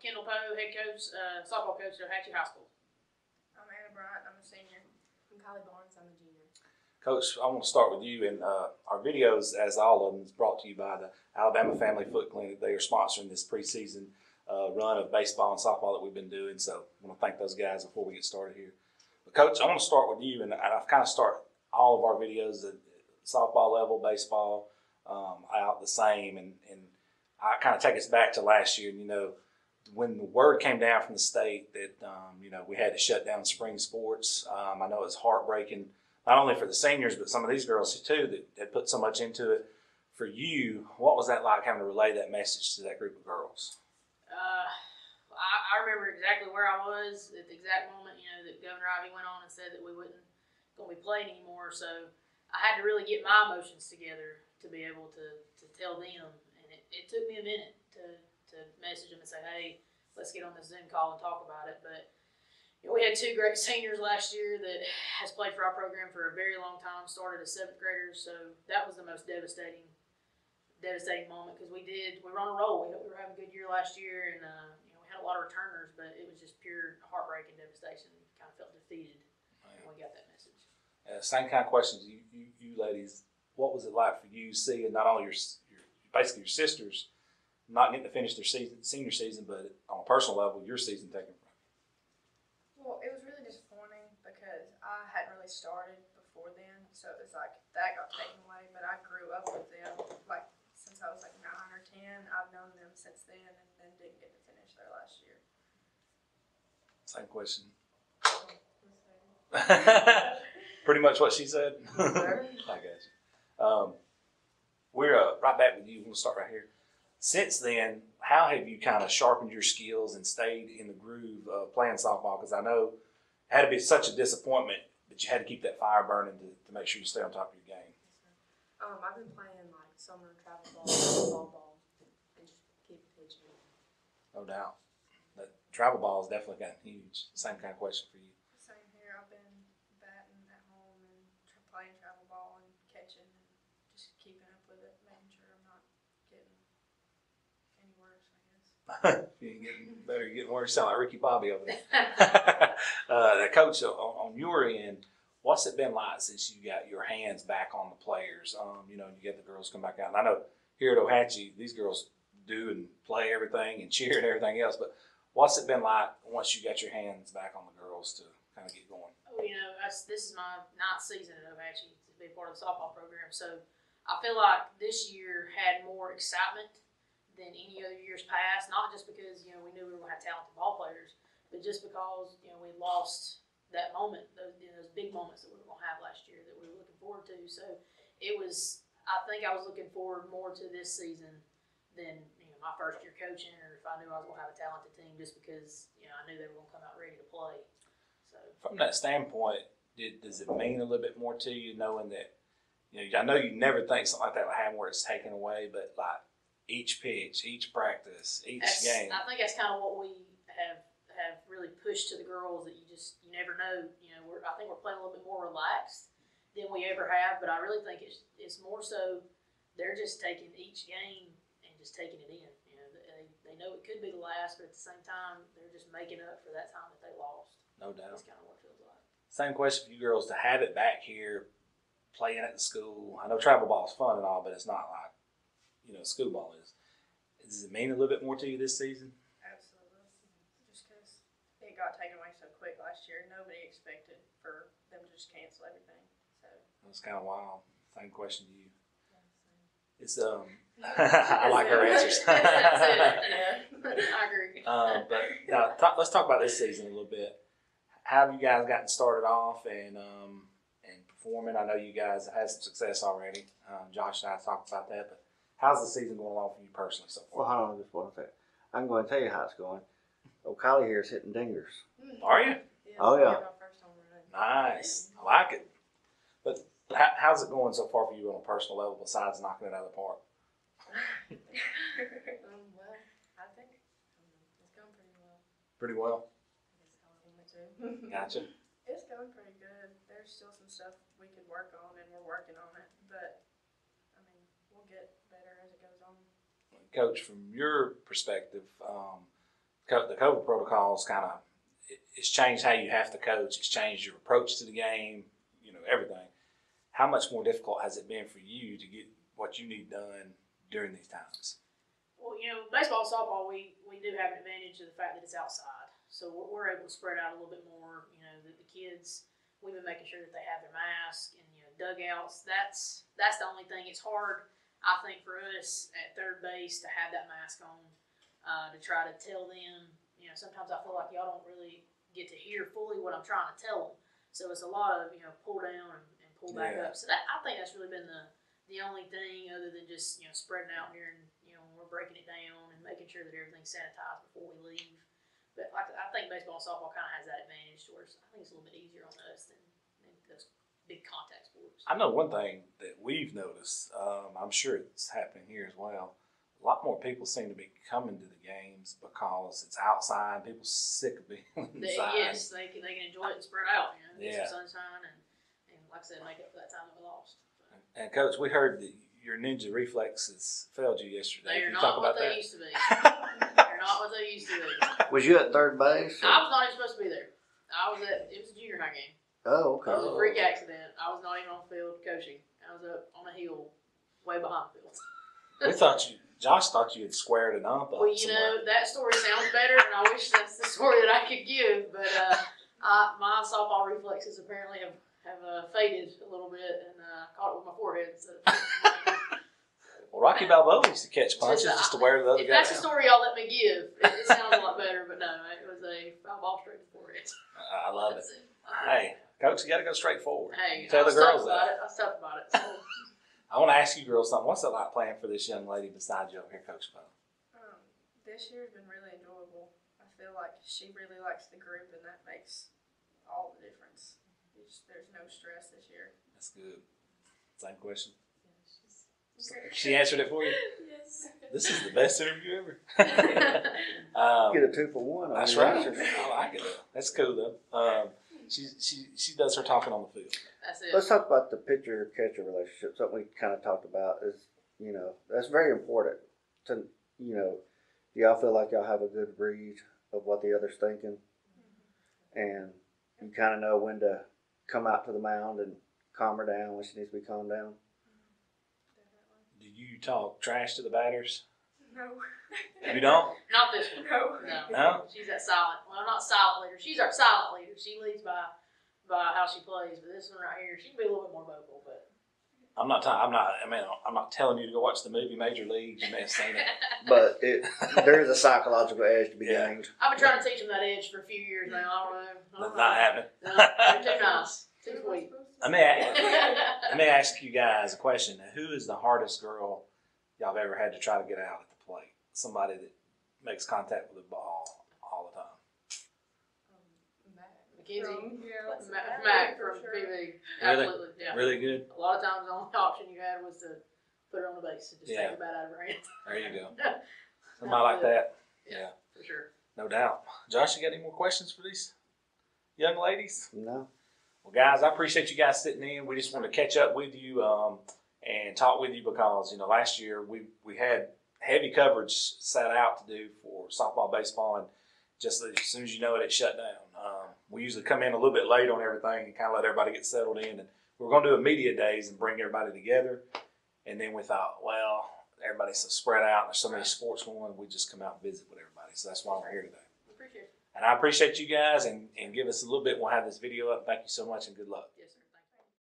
Kendall Poe, head coach, softball coach at Ohatchee High School. I'm Anna Bryant. I'm a senior. I'm Kylie Barnes. I'm a junior. Coach, I want to start with you. And our videos, as all of them, is brought to you by the Alabama Family Foot Clinic. They are sponsoring this preseason run of baseball and softball that we've been doing. So I want to thank those guys before we get started here. But Coach, I want to start with you, and I've kind of start all of our videos at softball level, baseball, out the same. And I kind of take us back to last year. And, when the word came down from the state that, we had to shut down spring sports, I know it was heartbreaking, not only for the seniors, but some of these girls too that had put so much into it. For you, what was that like, having to relay that message to that group of girls? I remember exactly where I was at the exact moment, that Governor Ivey went on and said that we wasn't going to be playing anymore. So I had to really get my emotions together to be able to tell them. And it took me a minute to message them and say, hey, let's get on this Zoom call and talk about it. But we had two great seniors last year that has played for our program for a very long time, started as 7th graders. So that was the most devastating moment, because we were on a roll. We were having a good year last year, and we had a lot of returners, but it was just pure heartbreak and devastation. We kind of felt defeated when we got that message. Same kind of questions, you ladies. What was it like for you seeing not only basically your sisters not getting to finish their senior season, but on a personal level, your season taken from you? Well, it was really disappointing because I hadn't really started before then, so it was like that got taken away. But I grew up with them since I was 9 or 10. I've known them since then, and then didn't get to finish there last year. Same question. Pretty much what she said. I got you. We're right back with you. We'll start right here. Since then, how have you kind of sharpened your skills and stayed in the groove of playing softball? Because I know it had to be such a disappointment, but you had to keep that fire burning to make sure you stay on top of your game. I've been playing summer travel ball, softball, and just keep pitching. No doubt. That travel ball has definitely gotten huge. Same kind of question for you. Same here. I've been batting at home and playing travel ball and catching and just keeping up with it, making sure I'm not getting any worse, I guess. You ain't getting better, you're getting worse. You sound like Ricky Bobby over there. Coach, on your end, what's it been like since you got your hands back on the players? You get the girls come back out. And I know here at Ohatchee, these girls do and play everything and cheer and everything else. But what's it been like once you got your hands back on the girls to kind of get going? Oh, this is my 9th season at Ohatchee to be part of the softball program. So I feel like this year had more excitement than any other years past. Not just because we knew we were going to have talented ball players, but just because we lost that moment, those big moments that we were going to have last year that we were looking forward to. So I think I was looking forward more to this season than my first year coaching, or if I knew I was going to have a talented team, just because I knew they were going to come out ready to play. So from that standpoint, does it mean a little bit more to you knowing that I know you never think something like that would happen where it's taken away, but like each pitch, each practice, each game. I think that's kind of what we have really pushed to the girls, that you never know. I think we're playing a little bit more relaxed than we ever have, but I really think it's more so they're just taking each game and just taking it in. They know it could be the last, but at the same time, they're just making up for that time that they lost. No doubt. That's kind of what it feels like. Same question for you girls, to have it back here, playing at the school. I know travel ball is fun and all, but it's not like school ball is. Does it mean a little bit more to you this season? It got taken away so quick last year. Nobody expected for them to just cancel everything. So that's kind of wild. Same question to you. It's I like her answers. Yeah, I agree. But let's talk about this season a little bit. How have you guys gotten started off and performing? I know you guys have had some success already. Josh and I talked about that, but how's the season going along for you personally so far? Well, hold on just one second. I'm going to tell you how it's going. Kylie here is hitting dingers. Are you? Oh, yeah. Nice. I like it. But how's it going so far for you on a personal level besides knocking it out of the park? Well, I think it's going pretty well. Pretty well? Gotcha. It's going pretty good. There's still some stuff we could work on, and we're working on it. But, we'll get better as it goes on. Coach, from your perspective, the COVID protocols kind of, it's changed how you have to coach. It's changed your approach to the game, everything. How much more difficult has it been for you to get what you need done during these times? Well, baseball, softball, we do have an advantage of the fact that it's outside. So we're able to spread out a little bit more. The kids, we've been making sure that they have their mask and, dugouts. That's the only thing. It's hard, I think, for us at third base to have that mask on, to try to tell them. Sometimes I feel like y'all don't really get to hear fully what I'm trying to tell them. So it's a lot of, pull down and pull back up. So I think that's really been the only thing other than just, spreading out here and, when we're breaking it down and making sure that everything's sanitized before we leave. But I think baseball and softball kind of has that advantage to where I think it's a little bit easier on us than those big contact sports. I know one thing that we've noticed, I'm sure it's happening here as well. A lot more people seem to be coming to the games because it's outside. People sick of being inside. Yes, they can enjoy it and spread out, get some sunshine and like I said, make up for that time that we lost. So. And Coach, we heard that your ninja reflexes failed you yesterday. They are Can you talk not about what they that? used to be. They're not what they used to be. Was you at third base? I was not even supposed to be there. It was a junior high game. Oh, It was okay. a freak accident. I was not even on the field coaching. I was up on a hill way behind the field. Josh thought you had squared an ump up Well, somewhere. that story sounds better, and I wish that's the story that I could give. But my softball reflexes apparently have faded a little bit, and caught it with my forehead instead of. Well, Rocky Balboa used to catch punches just to wear the other If guy that's the down. story y'all let me give, it sounds a lot better. But no, it was a foul ball straight to the forehead. I love it. Hey, Coach, you got to go straight forward. Hey, Tell I the was tough girls about that. it. I was tough about it. So. I want to ask you girls something. What's it like playing for this young lady beside you over here, Coach Bo? This year's been really enjoyable. I feel like she really likes the group, and that makes all the difference. There's no stress this year. That's good. Same question. She answered it for you? Yes. This is the best interview ever. Get a 2 for 1. That's right. I like it. That's cool though. She does her talking on the field. That's it. Let's talk about the pitcher-catcher relationship. Something we kind of talked about is, that's very important. Do y'all feel like y'all have a good read of what the other's thinking? And you kind of know when to come out to the mound and calm her down when she needs to be calmed down? Do you talk trash to the batters? No. You don't? Not this one. No. No? She's that silent. Well, not silent leader. She's our silent leader. She leads by how she plays. But this one right here, she can be a little bit more vocal. But I'm not telling you to go watch the movie Major League. You may have seen it. But there is a psychological edge to be gained. I've been trying to teach them that edge for a few years now. I don't know. That's not happening. No, they're too nice. Too sweet. Let me ask you guys a question. Who is the hardest girl y'all have ever had to try to get out at the plate? Somebody that makes contact with the ball all the time. Mackenzie. Yeah. Mac for from sure. PV. Absolutely. Yeah. Really good? A lot of times the only option you had was to put her on the base and just Yeah. take the bat out of her hand. There you go. Somebody like that. Yeah, for sure. No doubt. Josh, you got any more questions for these young ladies? No? Well, guys, I appreciate you guys sitting in. We just wanted to catch up with you and talk with you because, last year we had heavy coverage set out to do for softball, baseball, and just as soon as you know it, it shut down. We usually come in a little bit late on everything and kind of let everybody get settled in. And we're going to do a media days and bring everybody together. And then we thought, well, everybody's so spread out. There's so many sports going. We just come out and visit with everybody. So that's why we're here today. Appreciate it. And I appreciate you guys and give us a little bit. We'll have this video up. Thank you so much and good luck.